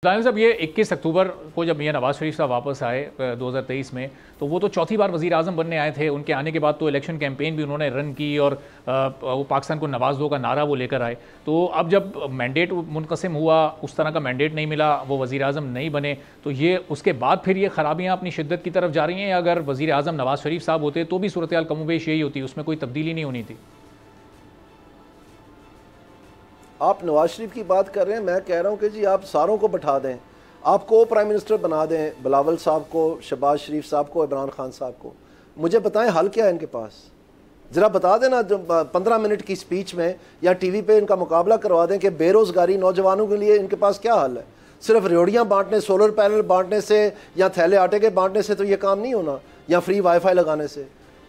دانیال صاحب، یہ 21 اکتوبر کو جب میاں نواز شریف صاحب واپس آئے 2023 میں، تو وہ تو چوتھی بار وزیر اعظم بننے آئے تھے. ان کے آنے کے بعد تو الیکشن کیمپین بھی انہوں نے رن کی اور وہ پاکستان کو نواز دو کا نعرہ وہ لے کر آئے. تو اب جب مینڈیٹ منقسم ہوا، اس طرح کا مینڈیٹ نہیں ملا، وہ وزیر اعظم نہیں بنے، تو یہ اس کے بعد پھر یہ خرابیاں اپنی شدت کی طرف جا رہی ہیں، یا اگر وزیر اعظم نواز شریف صاحب ہوتے تو بھی صورتحال کم و بیش یہی ہوتی، اس میں کوئی تبدیلی نہیں ہونی تھی؟ آپ نواز شریف کی بات کر رہے ہیں، میں کہہ رہا ہوں کہ جی آپ ساروں کو بٹھا دیں، آپ کو پرائم منسٹر بنا دیں، بلاول صاحب کو، شہباز شریف صاحب کو، عمران خان صاحب کو. مجھے بتائیں حل کیا ہے ان کے پاس؟ ذرا بتا دیں نا، 15 منٹ کی سپیچ میں یا ٹی وی پہ ان کا مقابلہ کروا دیں کہ بے روزگاری نوجوانوں کے لیے ان کے پاس کیا حل ہے. صرف ریوڑیاں بانٹنے، سولر پینل بانٹنے سے یا تھیلے آٹے کے بانٹنے سے تو یہ کام نہیں ہونا، یا فری وائی فائی لگانے سے.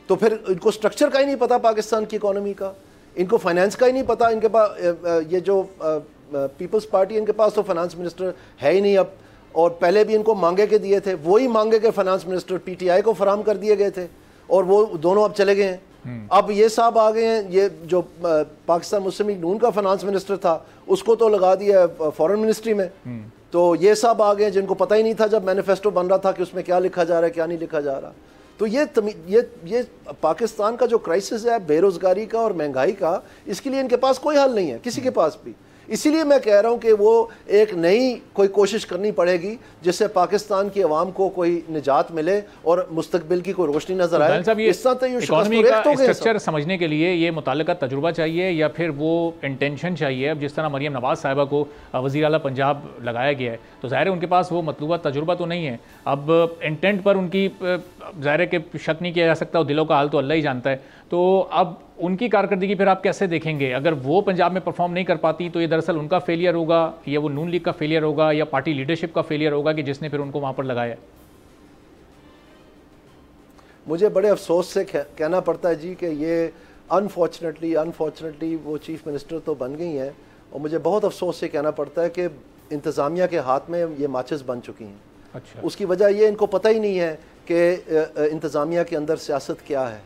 تو پھر ان کو سٹرکچر کا ہی نہیں پتا پاکستان کی اکانومی کا، ان کو فائنانس کا ہی نہیں پتا. ان کے پاس یہ جو پیپلز پارٹی، ان کے پاس تو فائنانس منسٹر ہے ہی نہیں اب، اور پہلے بھی ان کو مانگے کے دیے تھے، وہی مانگے کے finance minister P T I کو فراہم کر دیے گئے تھے، اور وہ دونوں اب چلے گئے ہیں. اب یہ صاحب آ گئے ہیں، یہ جو پاکستان مسلم لیگ نون کا فائنانس منسٹر تھا اس کو تو لگا دیا فورن منسٹری میں. تو یہ صاحب آ گئے ہیں جن کو پتہ ہی نہیں تھا جب مینیفیسٹو بن رہا تھا کہ اس میں کیا لکھا جا رہا ہے کیا نہیں لکھا جا رہا. تو یہ پاکستان کا جو کرائسس ہے بے روزگاری کا اور مہنگائی کا، اس کے لیے ان کے پاس کوئی حل نہیں ہے، کسی کے پاس بھی. اسی لیے میں کہہ رہا ہوں کہ وہ ایک نئی کوئی کوشش کرنی پڑے گی جس سے پاکستان کی عوام کو کوئی نجات ملے اور مستقبل کی کوئی روشنی نظر آئے. اکانومی کا اسٹرکچر سمجھنے کے لیے یہ متعلقہ تجربہ چاہیے یا پھر وہ انٹینشن چاہیے؟ اب جس طرح مریم نواز صاحبہ کو وزیر اعلیٰ پنجاب لگایا گیا ہے تو ظاہر ہے ان کے پاس وہ مطلوبہ تجربہ تو نہیں ہے. اب انٹینٹ پر ان کی ظاہر ہے کہ شک نہیں کیا جا سکتا، دلوں کا حال تو اللہ ہی جانتا ہے. تو اب ان کی کارکردگی پھر آپ کیسے دیکھیں گے؟ اگر وہ پنجاب میں پرفارم نہیں کر پاتی تو یہ دراصل ان کا فیلئر ہوگا، یا وہ نون لیگ کا فیلئر ہوگا، یا پارٹی لیڈرشپ کا فیلئر ہوگا کہ جس نے پھر ان کو وہاں پر لگایا؟ مجھے بڑے افسوس سے کہنا پڑتا ہے جی کہ یہ انفارچونیٹلی وہ چیف منسٹر تو بن گئی ہیں، اور مجھے بہت افسوس سے کہنا پڑتا ہے کہ انتظامیہ کے ہاتھ میں یہ ماچس بن چکی ہیں. اچھا. اس کی وجہ یہ ان کو پتہ ہی نہیں ہے کہ انتظامیہ کے اندر سیاست کیا ہے،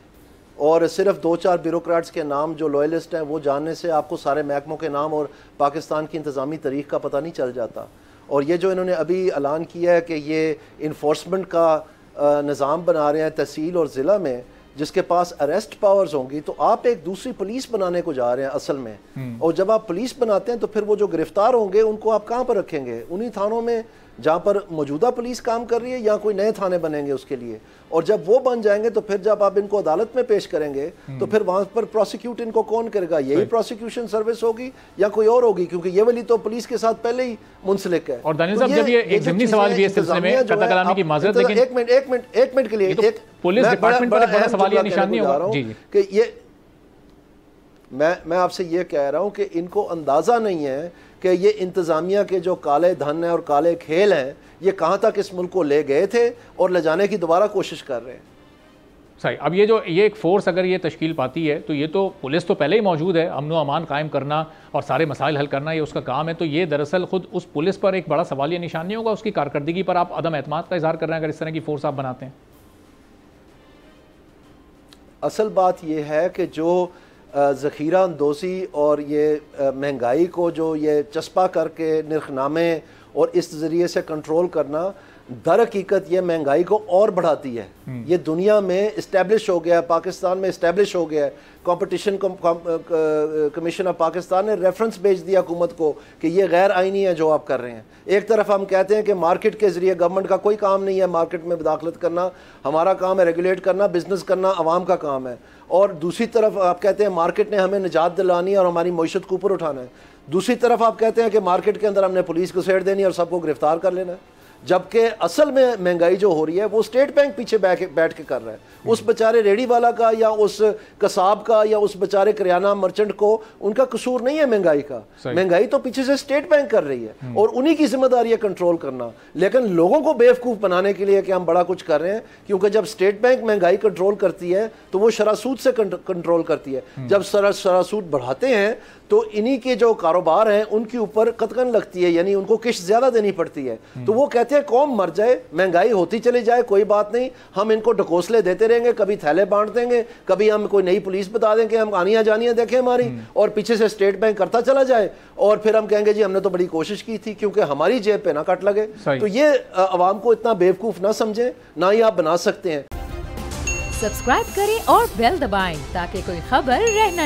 اور صرف 2-4 بیوروکریٹس کے نام جو لوئلسٹ ہیں وہ جاننے سے آپ کو سارے محکموں کے نام اور پاکستان کی انتظامی تاریخ کا پتہ نہیں چل جاتا. اور یہ جو انہوں نے ابھی اعلان کیا ہے کہ یہ انفورسمنٹ کا نظام بنا رہے ہیں تحصیل اور ضلع میں، جس کے پاس اریسٹ پاورز ہوں گی، تو آپ ایک دوسری پولیس بنانے کو جا رہے ہیں اصل میں. اور جب آپ پولیس بناتے ہیں تو پھر وہ جو گرفتار ہوں گے ان کو آپ کہاں پر رکھیں گے؟ انہی تھانوں میں جہاں پر موجودہ پولیس کام کر رہی ہے، یا کوئی نئے تھانے بنیں گے اس کے لیے؟ اور جب وہ بن جائیں گے تو پھر جب آپ ان کو عدالت میں پیش کریں گے تو پھر وہاں پر پروسیکیوٹ ان کو کون کرے گا؟ یہی پروسیکیوشن سروس ہوگی یا کوئی اور ہوگی؟ کیونکہ یہ والی تو پولیس کے ساتھ پہلے ہی منسلک ہے. اور دانیال صاحب، جب یہ ایک ضمنی سوال بھی اس سلسلے میں قطع کلامی کی معذرت، لیکن ایک منٹ کے لیے پولیس ڈپارٹمنٹ پر بڑا سوال یا نشان نہیں ہوگا کہ یہ میں آپ سے یہ کہہ رہا ہوں کہ ان کو اندازہ نہیں ہے کہ یہ انتظامیہ کے جو کالے دھن ہیں اور کالے کھیل ہیں یہ کہاں تک اس ملک کو لے گئے تھے اور لے جانے کی دوبارہ کوشش کر رہے ہیں. صحیح. اب یہ ایک فورس اگر یہ تشکیل پاتی ہے تو یہ تو پولیس تو پہلے ہی موجود ہے، امن و امان قائم کرنا اور سارے مسائل حل کرنا یہ اس کا کام ہے. تو یہ دراصل خود اس پولیس پر ایک بڑا سوال یا نشان نہیں ہوگا؟ اس کی کارکردگی پر آپ عدم اعتماد کا اظہار کر رہے ہیں اگر اس طرح کی فورس آپ بناتے ہیں؟ اصل بات یہ ہے کہ جو ذخیرہ اندوزی اور یہ مہنگائی کو جو یہ چسپا کر کے نرخ نامے اور اس ذریعے سے کنٹرول کرنا، در حقیقت یہ مہنگائی کو اور بڑھاتی ہے. یہ دنیا میں اسٹیبلش ہو گیا ہے، پاکستان میں اسٹیبلش ہو گیا ہے. کمپٹیشن کمیشن آف پاکستان نے ریفرنس بھیج دیا حکومت کو کہ یہ غیر آئینی ہے جو آپ کر رہے ہیں. ایک طرف ہم کہتے ہیں کہ مارکیٹ کے ذریعے گورنمنٹ کا کوئی کام نہیں ہے مارکیٹ میں مداخلت کرنا، ہمارا کام ہے ریگولیٹ کرنا، بزنس کرنا عوام کا کام ہے. اور دوسری طرف آپ کہتے ہیں مارکیٹ نے ہمیں نجات دلانی ہے اور ہماری معیشت کو اوپر اٹھانا ہے. دوسری طرف آپ کہتے ہیں کہ مارکیٹ کے اندر ہم نے پولیس کو سیٹ دینی اور سب کو گرفتار کر لینا ہے. جبکہ اصل میں مہنگائی جو ہو رہی ہے وہ اسٹیٹ بینک پیچھے بیٹھ کے کر رہا ہے. اس بیچارے ریڑھی والا کا یا اس قصاب کا یا اس بیچارے کریانہ مرچنٹ کو ان کا قصور نہیں ہے مہنگائی کا. مہنگائی تو پیچھے سے اسٹیٹ بینک کر رہی ہے اور انہی کی ذمہ داری ہے کنٹرول کرنا. لیکن لوگوں کو بیوقوف بنانے کے لیے کہ ہم بڑا کچھ کر رہے ہیں، کیونکہ جب اسٹیٹ بینک مہنگائی کنٹرول کرتی ہے تو وہ شرح سود سے کنٹرول کرتی ہے. جب شرح سود بڑھاتے ہیں تو انہی کے جو کاروبار ہیں ان کے اوپر قطعاً لگتی ہے، یعنی ان کو قسط زیادہ دینی پڑتی ہے. تو وہ کہتے کہتے ہیں قوم مر جائے, مہنگائی ہوتی چلی جائے, کوئی بات نہیں, ہم ان کو ڈھکوسلے دیتے رہیں گے, کبھی تھیلے بانٹ دیں گے, کبھی ہم کوئی نئی پولیس بتا دیں کہ ہم آنیاں جانیاں دیکھیں ہماری, اور پیچھے سے اسٹیٹ بینک کرتا چلا جائے, اور پھر ہم کہیں گے جی ہم نے تو بڑی کوشش کی تھی, کیونکہ ہماری جیب پہ نہ کٹ لگے. تو یہ عوام کو اتنا بیوقوف نہ سمجھیں, نہ ہی آپ بنا سکتے ہیں. سبسکرائب کریں اور بیل دبائیں تاکہ کوئی خبر رہ نہ